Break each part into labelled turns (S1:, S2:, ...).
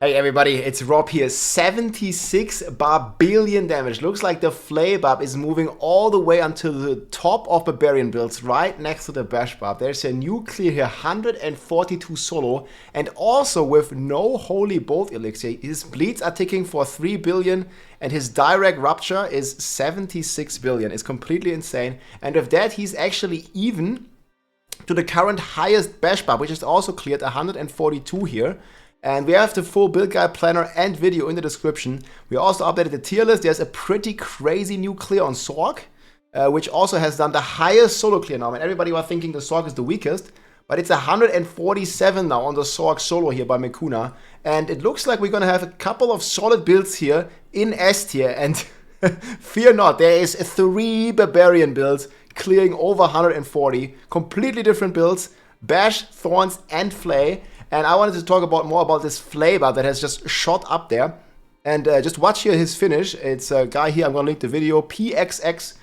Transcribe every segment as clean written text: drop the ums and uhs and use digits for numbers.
S1: Hey everybody, it's Rob here. 76 Barbillion damage. Looks like the Flay Barb is moving all the way until the top of Barbarian builds, right next to the Bash Barb. There's a nuclear here, 142 solo, and also with no Holy Bolt elixir. His bleeds are ticking for 3 billion, and his direct rupture is 76 billion. It's completely insane. And with that, he's actually even to the current highest Bash Barb, which is also cleared, 142 here. And we have the full build guide planner and video in the description. We also updated the tier list. There's a pretty crazy new clear on Sorc, which also has done the highest solo clear now. And everybody was thinking the Sorc is the weakest, but it's 147 now on the Sorc solo here by Mekuna. And it looks like we're gonna have a couple of solid builds here in S tier. And fear not, there is 3 Barbarian builds clearing over 140. Completely different builds, Bash, Thorns, and Flay. And I wanted to talk more about this Flay Barb that has just shot up there. And just watch here his finish. It's a guy here, I'm going to link the video, PXX.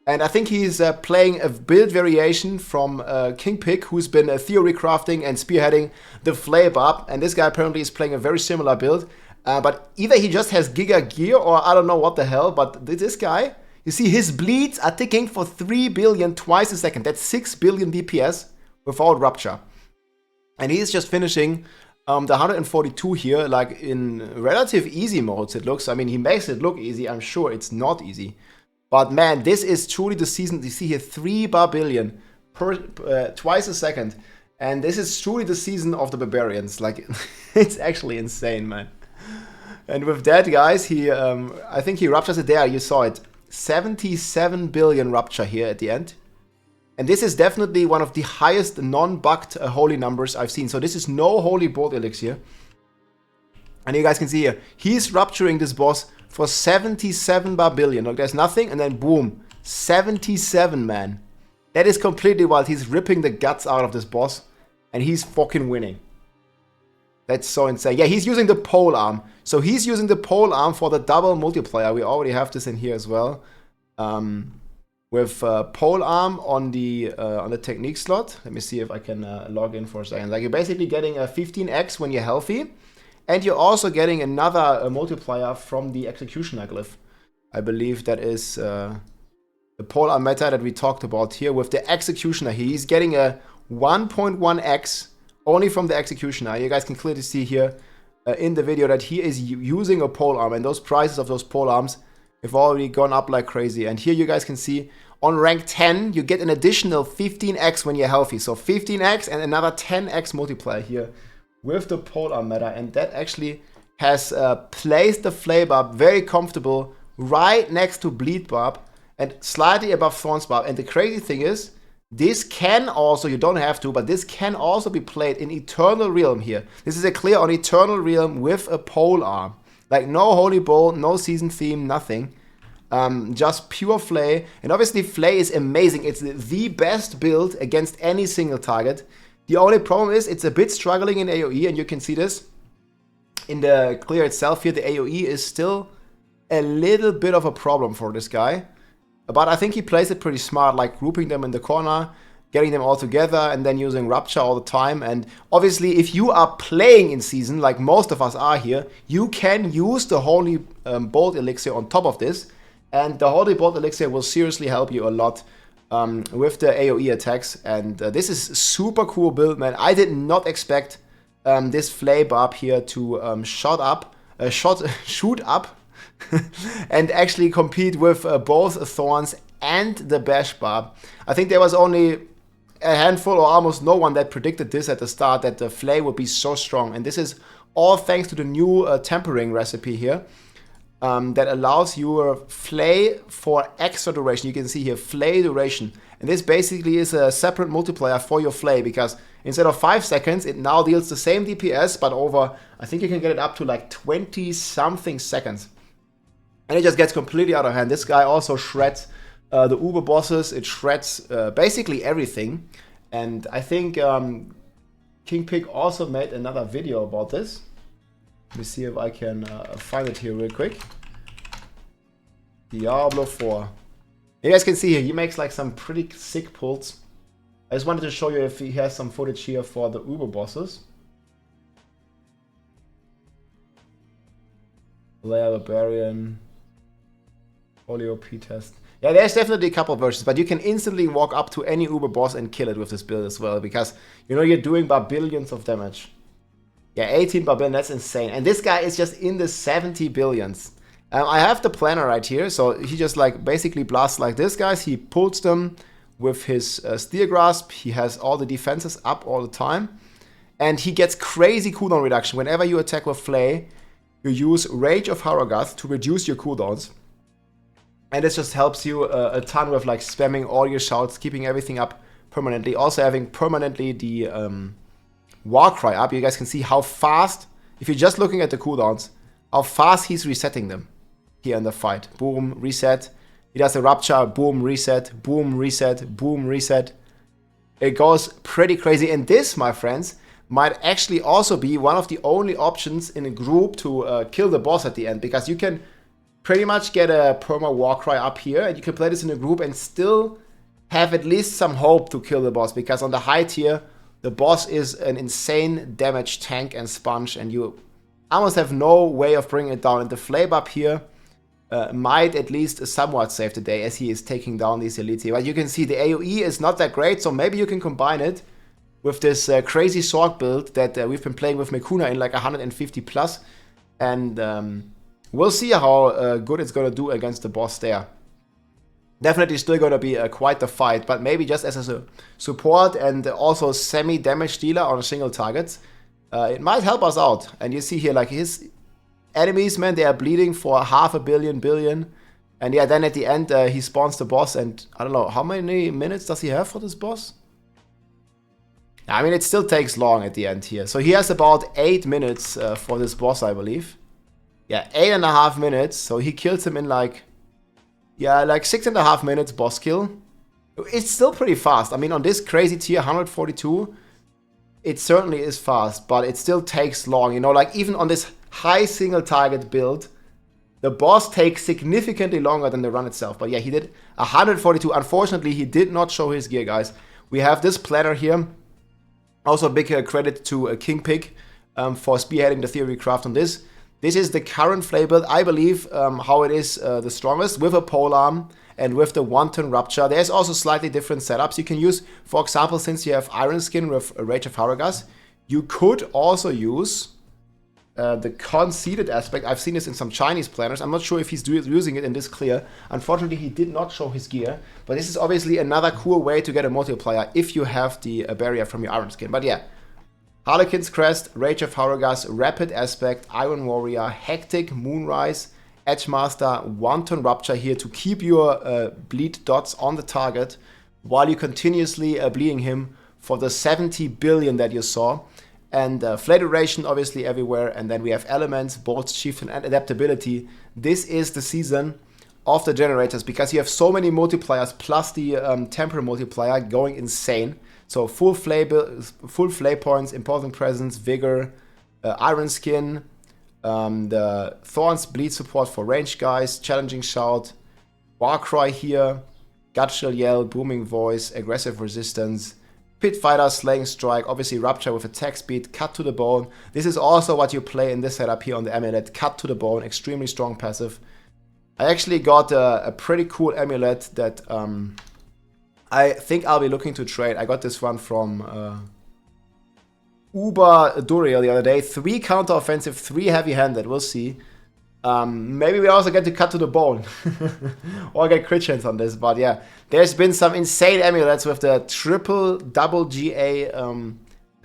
S1: And I think he's playing a build variation from King Pig, who's been theory crafting and spearheading the Flay Barb. And this guy apparently is playing a very similar build. But either he just has Giga Gear or I don't know what the hell. But this guy, you see his bleeds are ticking for 3 billion twice a second. That's 6 billion DPS without rupture. And he's just finishing the 142 here, like in relative easy modes, it looks. I mean, he makes it look easy. I'm sure it's not easy. But man, this is truly the season. You see here 3 Barbillion twice a second. And this is truly the season of the Barbarians. Like, it's actually insane, man. And with that, guys, he I think he ruptures it there. You saw it. 77 billion rupture here at the end. And this is definitely one of the highest non-bugged holy numbers I've seen. So this is no Holy Bolt elixir. And you guys can see here, he's rupturing this boss for 77 Barbillion. Look, there's nothing, and then boom, 77, man. That is completely wild. He's ripping the guts out of this boss, and he's fucking winning. That's so insane. Yeah, he's using the pole arm. So he's using the pole arm for the double multiplier. We already have this in here as well. With pole arm on the technique slot. Let me see if I can log in for a second. Like, you're basically getting a 15x when you're healthy, and you're also getting another multiplier from the executioner glyph. I believe that is the pole arm meta that we talked about here with the executioner. He's getting a 1.1x only from the executioner. You guys can clearly see here in the video that he is using a pole arm, and those prices of those pole arms have already gone up like crazy. And here you guys can see on rank 10, you get an additional 15x when you're healthy. So 15x and another 10x multiplier here with the polar meta. And that actually has placed the Flay Barb very comfortable right next to Bleed Barb and slightly above Thorns Barb. And the crazy thing is, this can also, you don't have to, but this can also be played in Eternal Realm here. This is a clear on Eternal Realm with a pole arm. Like, no Holy Bowl, no season theme, nothing. Just pure Flay. And obviously Flay is amazing. It's the best build against any single target. The only problem is it's a bit struggling in AoE, and you can see this in the clear itself here. The AoE is still a little bit of a problem for this guy. But I think he plays it pretty smart, like grouping them in the corner, getting them all together, and then using Rupture all the time. And obviously, if you are playing in season, like most of us are here, you can use the Holy Bolt elixir on top of this. And the Holy Bolt elixir will seriously help you a lot with the AoE attacks. And this is super cool build, man. I did not expect this Flay Barb here to shoot up and actually compete with both Thorns and the Bash Barb. I think there was only a handful or almost no one that predicted this at the start, that the Flay would be so strong. And this is all thanks to the new tempering recipe here that allows your Flay for extra duration. You can see here, Flay duration. And this basically is a separate multiplier for your Flay, because instead of 5 seconds, it now deals the same DPS, but over, I think you can get it up to like 20-something seconds. And it just gets completely out of hand. This guy also shreds the Uber bosses. It shreds basically everything. And I think King Pig also made another video about this. Let me see if I can find it here real quick. Diablo 4. You guys can see here, he makes like some pretty sick pulls. I just wanted to show you if he has some footage here for the Uber bosses. Flay Barbarian. Holy OP test. Yeah, there's definitely a couple versions, but you can instantly walk up to any Uber boss and kill it with this build as well, because you know you're doing Barbillions of damage. Yeah, 18 Barbillion, that's insane. And this guy is just in the 70 billions. I have the planner right here, so he just like basically blasts like this, guys. He pulls them with his Steel Grasp. He has all the defenses up all the time. And he gets crazy cooldown reduction. Whenever you attack with Flay, you use Rage of Harrogath to reduce your cooldowns. And this just helps you a ton with like spamming all your shouts, keeping everything up permanently. Also having permanently the Warcry up. You guys can see how fast, if you're just looking at the cooldowns, how fast he's resetting them here in the fight. Boom, reset. He does a rupture, boom, reset, boom, reset, boom, reset. It goes pretty crazy. And this, my friends, might actually also be one of the only options in a group to kill the boss at the end, because you can pretty much get a perma Warcry up here, and you can play this in a group and still have at least some hope to kill the boss, because on the high tier, the boss is an insane damage tank and sponge, and you almost have no way of bringing it down. And the Flay Barb here might at least somewhat save the day, as he is taking down these elites here. But you can see the AoE is not that great, so maybe you can combine it with this crazy Sorc build that we've been playing with Mekuna in like 150 plus. And we'll see how good it's going to do against the boss there. Definitely still going to be quite the fight, but maybe just as a support and also semi-damage dealer on single targets, it might help us out. And you see here, like, his enemies, man, they are bleeding for 500 billion. And yeah, then at the end, he spawns the boss, and I don't know, how many minutes does he have for this boss? I mean, it still takes long at the end here. So he has about 8 minutes for this boss, I believe. Yeah, 8.5 minutes. So he kills him in like, yeah, like 6.5 minutes boss kill. It's still pretty fast. I mean, on this crazy tier, 142, it certainly is fast, but it still takes long. You know, like even on this high single target build, the boss takes significantly longer than the run itself. But yeah, he did 142. Unfortunately, he did not show his gear, guys. We have this planner here. Also, big credit to King Pig for spearheading the theory craft on this. This is the current Flay build, I believe, how it is the strongest, with a polearm and with the one-turn rupture. There's also slightly different setups you can use. For example, since you have Iron Skin with Rage of Harrogath, you could also use the conceded aspect. I've seen this in some Chinese planners. I'm not sure if he's using it in this clear. Unfortunately, he did not show his gear. But this is obviously another cool way to get a multiplier if you have the barrier from your Iron Skin. But yeah, Harlequin's Crest, Rage of Harrogath, Rapid Aspect, Iron Warrior, Hectic, Moonrise, Edgemaster, one-turn Rupture here to keep your bleed dots on the target while you continuously bleeding him for the 70 billion that you saw. And Flay Duration obviously everywhere. And then we have Elements, Bolts, Chieftain, and Adaptability. This is the season of the generators, because you have so many multipliers plus the temporal multiplier going insane. So full flay points, Imposing Presence, Vigor, Iron Skin, the Thorns Bleed support for ranged guys, Challenging Shout, Warcry here, Gutshell Yell, Booming Voice, Aggressive Resistance, Pit Fighter, Slaying Strike, obviously Rupture with attack speed, Cut to the Bone. This is also what you play in this setup here on the amulet, Cut to the Bone, extremely strong passive. I actually got a pretty cool amulet that I think I'll be looking to trade. I got this one from Uber Duriel the other day. 3 counter-offensive, 3 heavy-handed. We'll see. Maybe we also get to Cut to the Bone. Or get crit chance on this. But yeah, there's been some insane amulets with the triple, double GA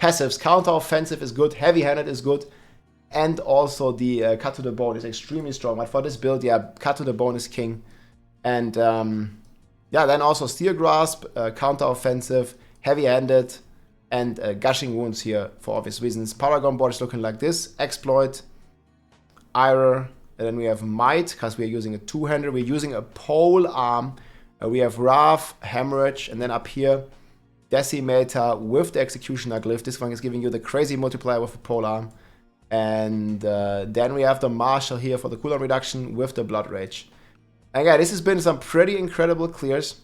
S1: passives. Counter-offensive is good. Heavy-handed is good. And also the Cut to the Bone is extremely strong. But for this build, yeah, Cut to the Bone is king. And yeah, then also Steel Grasp, counter-offensive, heavy-handed, and Gushing Wounds here for obvious reasons. Paragon Board is looking like this. Exploit, Ire, and then we have Might, because we are using a two-hander. We're using a pole arm. We have Wrath, Hemorrhage, and then up here, Decimator with the Executioner Glyph. This one is giving you the crazy multiplier with a pole arm. And then we have the Marshal here for the cooldown reduction with the Blood Rage. And yeah, this has been some pretty incredible clears.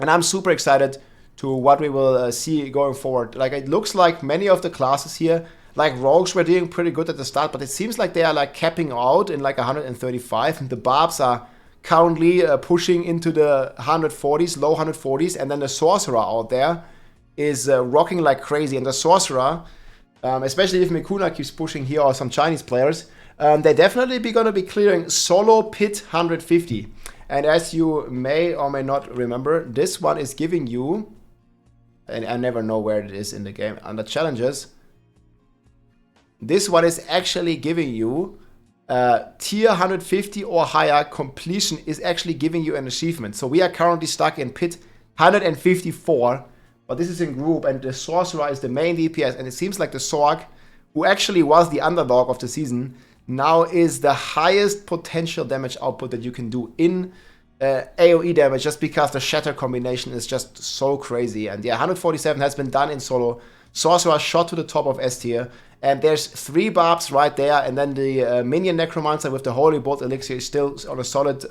S1: And I'm super excited to what we will see going forward. Like, it looks like many of the classes here Like rogues were doing pretty good at the start, but it seems like they are like capping out in like 135, and the barbs are currently pushing into the 140s, low 140s, and then the sorcerer out there is rocking like crazy. And the sorcerer, especially if Mikuna keeps pushing here or some Chinese players, they're definitely gonna be clearing solo pit 150. And as you may or may not remember, this one is giving you, and I never know where it is in the game, under challenges, this one is actually giving you tier 150 or higher completion is actually giving you an achievement. So we are currently stuck in pit 154, but this is in group, and the sorcerer is the main DPS, and it seems like the Sorc, who actually was the underdog of the season, now is the highest potential damage output that you can do in AoE damage, just because the shatter combination is just so crazy. And yeah, 147 has been done in solo. Sorcerer shot to the top of S tier, and there's 3 barbs right there, and then the minion necromancer with the holy bolt elixir is still on a solid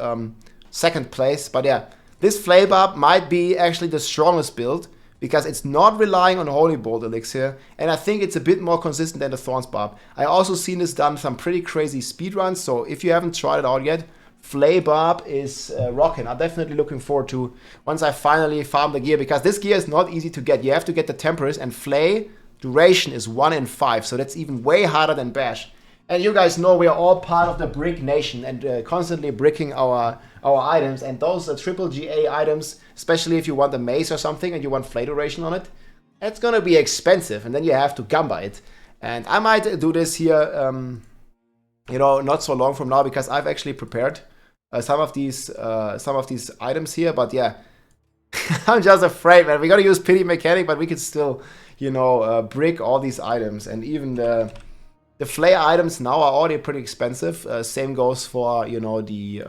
S1: second place. But yeah, this Flay Barb might be actually the strongest build, because it's not relying on holy bolt elixir, and I think it's a bit more consistent than the Thorns Barb. I also seen this done some pretty crazy speedruns, so if you haven't tried it out yet, Flay Barb is rocking. I'm definitely looking forward to once I finally farm the gear, because this gear is not easy to get. You have to get the Temperance, and Flay duration is 1 in 5, so that's even way harder than Bash. And you guys know we are all part of the brick nation, and constantly bricking our items, and those triple GA items, especially if you want a mace or something and you want Flay duration on it, it's gonna be expensive, and then you have to gamba it. And I might do this here, you know, not so long from now, because I've actually prepared some of these items here. But yeah, I'm just afraid, man. We're gonna use pity mechanic, but we could still, you know, brick all these items, and even the Flay items now are already pretty expensive. Same goes for, you know, the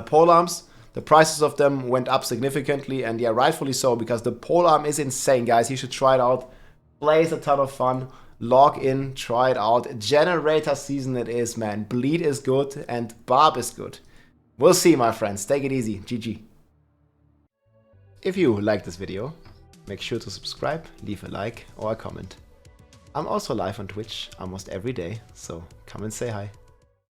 S1: polearms. The prices of them went up significantly, and yeah, rightfully so, because the polearm is insane, guys. You should try it out. Flay is a ton of fun. Log in, try it out. Generator season it is, man. Bleed is good, and Barb is good. We'll see, my friends. Take it easy. GG. If you like this video, make sure to subscribe, leave a like or a comment. I'm also live on Twitch almost every day, so come and say hi.